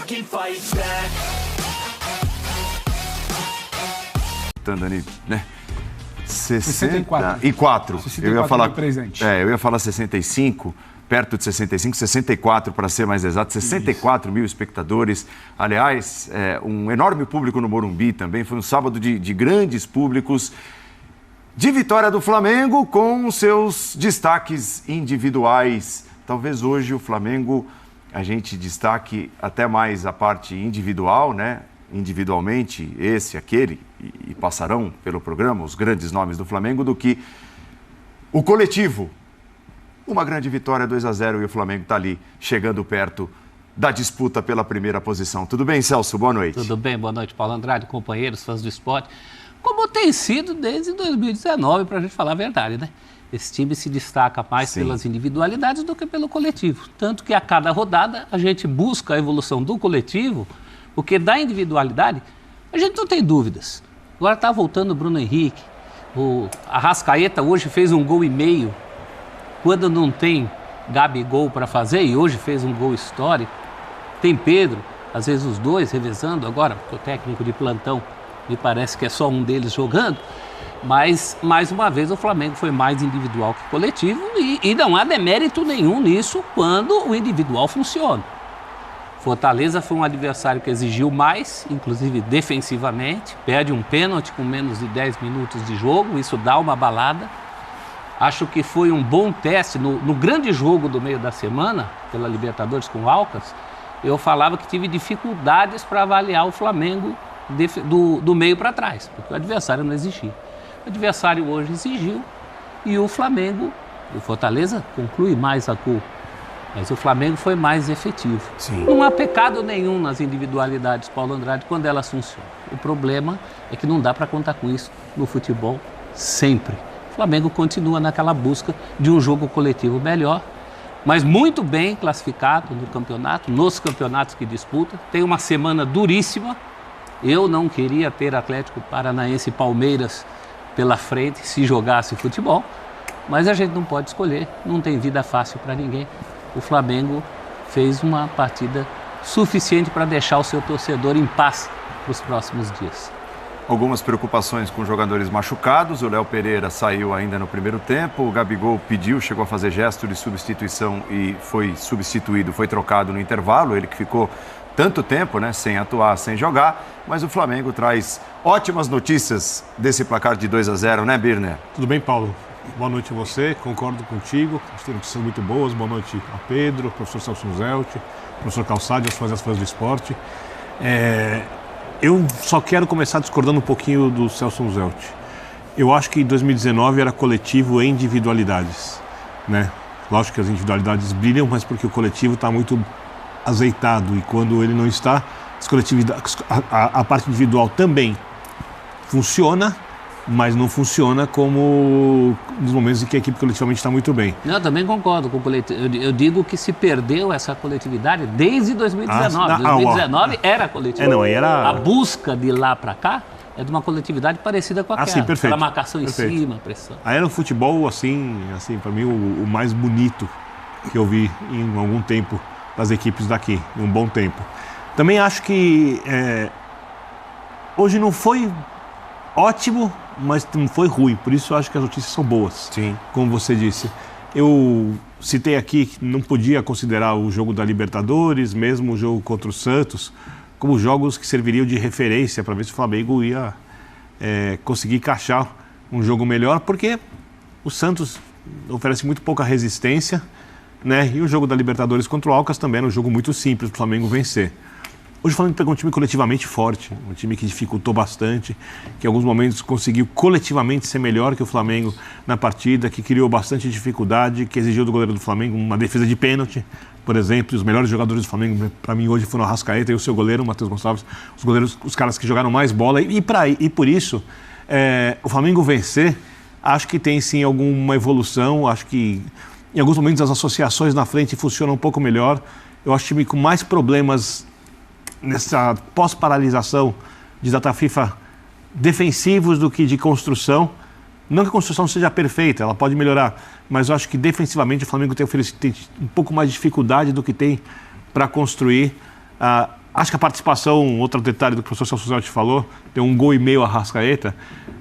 fucking fight back. Ali, né? 64. Eu ia falar presente. Eu ia falar 65, perto de 65, 64 para ser mais exato, 64 mil espectadores. Aliás, um enorme público no Morumbi também. Foi um sábado de grandes públicos, de vitória do Flamengo com os seus destaques individuais. Talvez hoje o Flamengo a gente destaque até mais a parte individual, né? Individualmente, esse, aquele, e passarão pelo programa os grandes nomes do Flamengo, do que o coletivo. Uma grande vitória, 2-0, e o Flamengo está ali, chegando perto da disputa pela primeira posição. Tudo bem, Celso? Boa noite. Tudo bem, boa noite, Paulo Andrade, companheiros, fãs do esporte. Como tem sido desde 2019, para a gente falar a verdade, né? Esse time se destaca mais pelas individualidades do que pelo coletivo. Tanto que a cada rodada a gente busca a evolução do coletivo, porque da individualidade a gente não tem dúvidas. Agora está voltando o Bruno Henrique, o Arrascaeta hoje fez 1,5 gols, quando não tem Gabigol para fazer, e hoje fez um gol histórico. Tem Pedro, às vezes os dois revezando, agora o técnico de plantão me parece que é só um deles jogando, mas mais uma vez o Flamengo foi mais individual que coletivo, e não há demérito nenhum nisso quando o individual funciona. Fortaleza foi um adversário que exigiu mais, inclusive defensivamente, perde um pênalti com menos de 10 minutos de jogo, isso dá uma abalada. Acho que foi um bom teste no grande jogo do meio da semana, pela Libertadores com o Alcas. Eu falava que tive dificuldades para avaliar o Flamengo do meio para trás, porque o adversário não exigia. O adversário hoje exigiu e o Flamengo, o Fortaleza, conclui mais a cor. Mas o Flamengo foi mais efetivo. Sim. Não há pecado nenhum nas individualidades, Paulo Andrade, quando elas funcionam. O problema é que não dá para contar com isso no futebol sempre. O Flamengo continua naquela busca de um jogo coletivo melhor, mas muito bem classificado no campeonato, nos campeonatos que disputa. Tem uma semana duríssima. Eu não queria ter Atlético Paranaense e Palmeiras pela frente se jogasse futebol, mas a gente não pode escolher, não tem vida fácil para ninguém. O Flamengo fez uma partida suficiente para deixar o seu torcedor em paz para os próximos dias. Algumas preocupações com jogadores machucados. O Léo Pereira saiu ainda no primeiro tempo. O Gabigol pediu, chegou a fazer gesto de substituição e foi substituído, foi trocado no intervalo. Ele que ficou tanto tempo, né, sem atuar, sem jogar. Mas o Flamengo traz ótimas notícias desse placar de 2-0, né, Birner? Tudo bem, Paulo? Boa noite a você, concordo contigo. Acho que tem notícias muito boas. Boa noite a Pedro, professor Celso Zelt, professor Calçade, as fãs do esporte. Eu só quero começar discordando um pouquinho do Celso Zelt. Eu acho que 2019 era coletivo e individualidades, né? Lógico que as individualidades brilham, mas porque o coletivo está muito azeitado, e quando ele não está, a parte individual também funciona, mas não funciona como nos momentos em que a equipe coletivamente está muito bem. Eu também concordo com o coletivo. Eu digo que se perdeu essa coletividade desde 2019. 2019 era coletivo. A busca de lá para cá é de uma coletividade parecida com aquela. Sim, perfeito. Aquela marcação em cima, pressão. Aí era um futebol, assim para mim, o mais bonito que eu vi em algum tempo das equipes daqui, em um bom tempo. Também acho que hoje não foi ótimo, mas não foi ruim, por isso eu acho que as notícias são boas. Sim. Como você disse. Eu citei aqui que não podia considerar o jogo da Libertadores, mesmo o jogo contra o Santos, como jogos que serviriam de referência para ver se o Flamengo ia conseguir encaixar um jogo melhor, porque o Santos oferece muito pouca resistência, né? E o jogo da Libertadores contra o Alcas também era um jogo muito simples para o Flamengo vencer. Hoje o Flamengo pegou um time coletivamente forte, um time que dificultou bastante, que em alguns momentos conseguiu coletivamente ser melhor que o Flamengo na partida, que criou bastante dificuldade, que exigiu do goleiro do Flamengo uma defesa de pênalti, por exemplo. Os melhores jogadores do Flamengo, para mim, hoje foram o Arrascaeta e o seu goleiro, o Matheus Gonçalves, os goleiros, os caras que jogaram mais bola. E por isso, o Flamengo vencer, acho que tem sim alguma evolução, acho que em alguns momentos as associações na frente funcionam um pouco melhor. Eu acho o time com mais problemas nessa pós-paralisação de data FIFA defensivos do que de construção. Não que a construção seja perfeita, ela pode melhorar, mas eu acho que defensivamente o Flamengo tem um pouco mais de dificuldade do que tem para construir Acho que a participação, outro detalhe do que o professor Celso Zanotti falou, tem um gol e meio a Arrascaeta.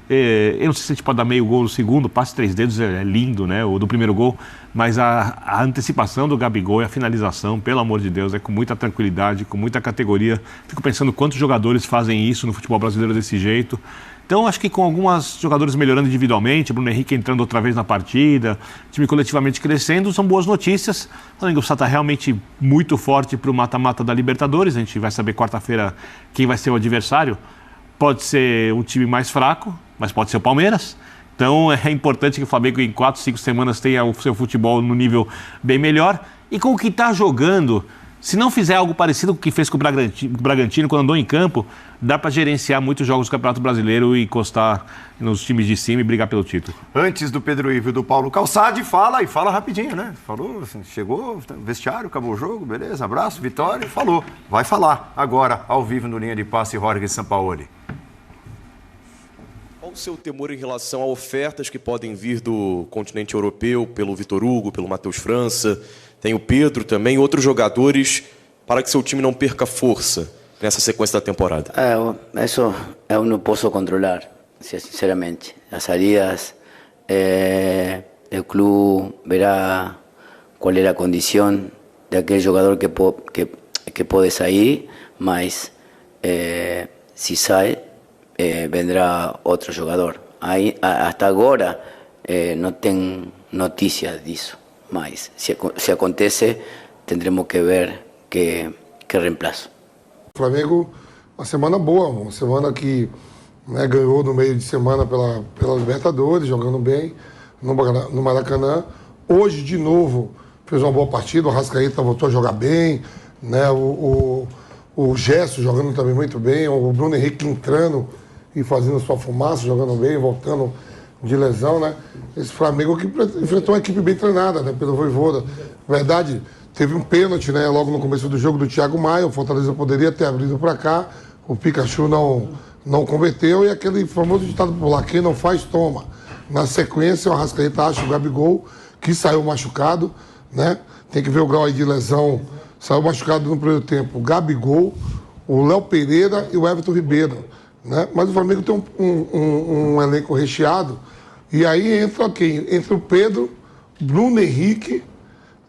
Eu não sei se a gente pode dar meio gol no segundo, passe 3 dedos é lindo, né? O do primeiro gol, mas a antecipação do Gabigol e a finalização, pelo amor de Deus, é com muita tranquilidade, com muita categoria. Fico pensando quantos jogadores fazem isso no futebol brasileiro desse jeito. Então, acho que com alguns jogadores melhorando individualmente, Bruno Henrique entrando outra vez na partida, time coletivamente crescendo, são boas notícias. O Flamengo está realmente muito forte para o mata-mata da Libertadores. A gente vai saber quarta-feira quem vai ser o adversário. Pode ser um time mais fraco, mas pode ser o Palmeiras. Então, é importante que o Flamengo em 4, 5 semanas tenha o seu futebol no nível bem melhor. E com o que está jogando, se não fizer algo parecido com o que fez com o Bragantino quando andou em campo, dá para gerenciar muitos jogos do Campeonato Brasileiro e encostar nos times de cima e brigar pelo título. Antes do Pedro Ivo e do Paulo Calçade, fala rapidinho, né? Falou, assim, chegou, vestiário, acabou o jogo, beleza, abraço, vitória, falou. Vai falar agora, ao vivo no Linha de Passe, Jorge Sampaoli. Qual o seu temor em relação a ofertas que podem vir do continente europeu, pelo Vitor Hugo, pelo Matheus França, tem o Pedro também, outros jogadores, para que seu time não perca força nessa sequência da temporada? Isso eu não posso controlar, sinceramente. As saídas, o clube verá qual é a condição daquele jogador que pode sair, mas se sai, vendrá outro jogador. Hasta agora não tem notícias disso, mas se acontece, tendremos que ver que reemplaço. O Flamengo, uma semana boa, uma semana que ganhou no meio de semana pela Libertadores, jogando bem no Maracanã. Hoje, de novo, fez uma boa partida, o Arrascaeta voltou a jogar bem, né? O Gerson jogando também muito bem, o Bruno Henrique entrando e fazendo sua fumaça, jogando bem, voltando de lesão, né? Esse Flamengo que enfrentou uma equipe bem treinada, né? Pelo Vojvoda. Na verdade, teve um pênalti, né? Logo no começo do jogo do Thiago Maia, o Fortaleza poderia ter abrido para cá, o Pikachu não converteu e aquele famoso ditado popular, quem não faz, toma. Na sequência, o Arrascaeta acha o Gabigol, que saiu machucado, né? Tem que ver o grau aí de lesão. Saiu machucado no primeiro tempo o Gabigol, o Léo Pereira e o Everton Ribeiro, né? Mas o Flamengo tem um elenco recheado. E aí entra quem? Entra o Pedro, Bruno Henrique,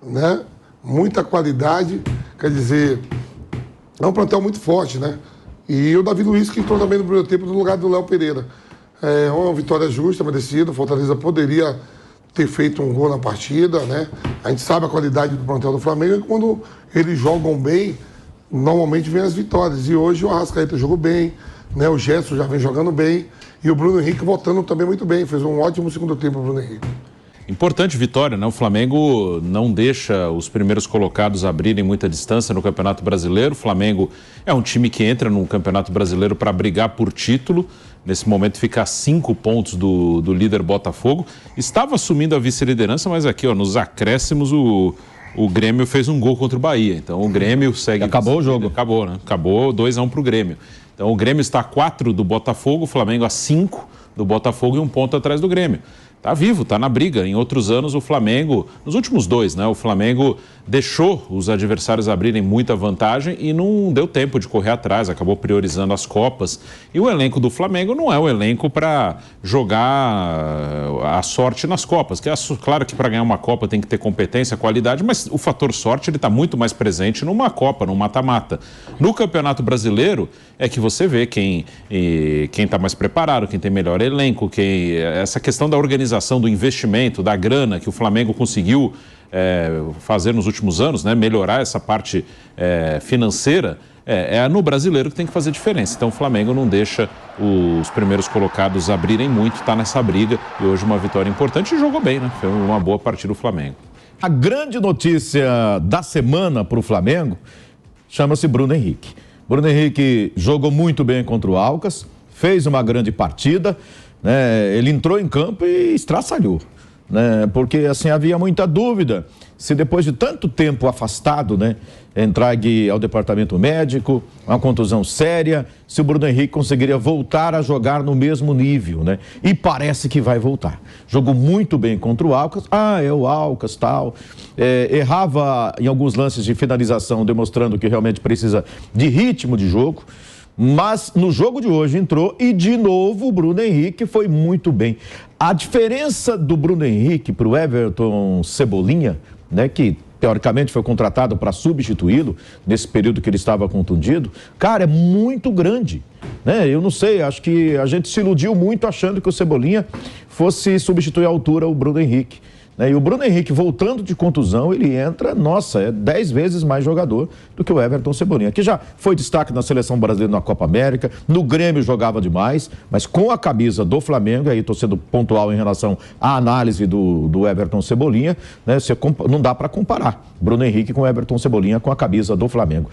né? Muita qualidade, quer dizer, é um plantel muito forte, né? E o Davi Luiz, que entrou também no primeiro tempo no lugar do Léo Pereira. É uma vitória justa, merecida. O Fortaleza poderia ter feito um gol na partida, né? A gente sabe a qualidade do plantel do Flamengo e quando eles jogam bem, normalmente vem as vitórias. E hoje o Arrascaeta jogou bem, né? O Gerson já vem jogando bem e o Bruno Henrique voltando também muito bem. Fez um ótimo segundo tempo o Bruno Henrique. Importante vitória, né? O Flamengo não deixa os primeiros colocados abrirem muita distância no Campeonato Brasileiro. O Flamengo é um time que entra no Campeonato Brasileiro para brigar por título. Nesse momento fica a 5 pontos do líder Botafogo. Estava assumindo a vice-liderança, mas aqui, nos acréscimos, o Grêmio fez um gol contra o Bahia. Então o Grêmio segue... Acabou o jogo. Acabou, né? Acabou 2-1 para o Grêmio. Então o Grêmio está a 4 do Botafogo, o Flamengo a 5 do Botafogo e 1 ponto atrás do Grêmio. Tá vivo, tá na briga. Em outros anos o Flamengo, nos últimos 2, né? O Flamengo deixou os adversários abrirem muita vantagem e não deu tempo de correr atrás, acabou priorizando as Copas. E o elenco do Flamengo não é o elenco para jogar a sorte nas Copas. Que claro que para ganhar uma Copa tem que ter competência, qualidade, mas o fator sorte ele está muito mais presente numa Copa, num mata-mata. No Campeonato Brasileiro é que você vê quem está mais preparado, quem tem melhor elenco, essa questão da organização, do investimento, da grana que o Flamengo conseguiu fazer nos últimos anos, né? Melhorar essa parte financeira, é no brasileiro que tem que fazer diferença. Então o Flamengo não deixa os primeiros colocados abrirem muito, está nessa briga e hoje uma vitória importante e jogou bem, né? Foi uma boa partida do Flamengo. A grande notícia da semana para o Flamengo chama-se Bruno Henrique. Bruno Henrique jogou muito bem contra o Alcas, fez uma grande partida, né? Ele entrou em campo e estraçalhou. né? Porque assim havia muita dúvida se depois de tanto tempo afastado, né, entregue ao departamento médico, uma contusão séria, se o Bruno Henrique conseguiria voltar a jogar no mesmo nível, né? E parece que vai voltar. Jogou muito bem contra o Alcas. É o Alcas, tal. Errava em alguns lances de finalização, demonstrando que realmente precisa de ritmo de jogo. Mas no jogo de hoje entrou e de novo o Bruno Henrique foi muito bem. A diferença do Bruno Henrique para o Everton Cebolinha, né, que teoricamente foi contratado para substituí-lo nesse período que ele estava contundido, cara, é muito grande, né? Eu não sei, acho que a gente se iludiu muito achando que o Cebolinha fosse substituir à altura o Bruno Henrique, né? E o Bruno Henrique, voltando de contusão, ele entra, é 10 vezes mais jogador do que o Everton Cebolinha, que já foi destaque na seleção brasileira na Copa América, no Grêmio jogava demais, mas com a camisa do Flamengo, aí estou sendo pontual em relação à análise do Everton Cebolinha, né? Não dá para comparar Bruno Henrique com o Everton Cebolinha com a camisa do Flamengo.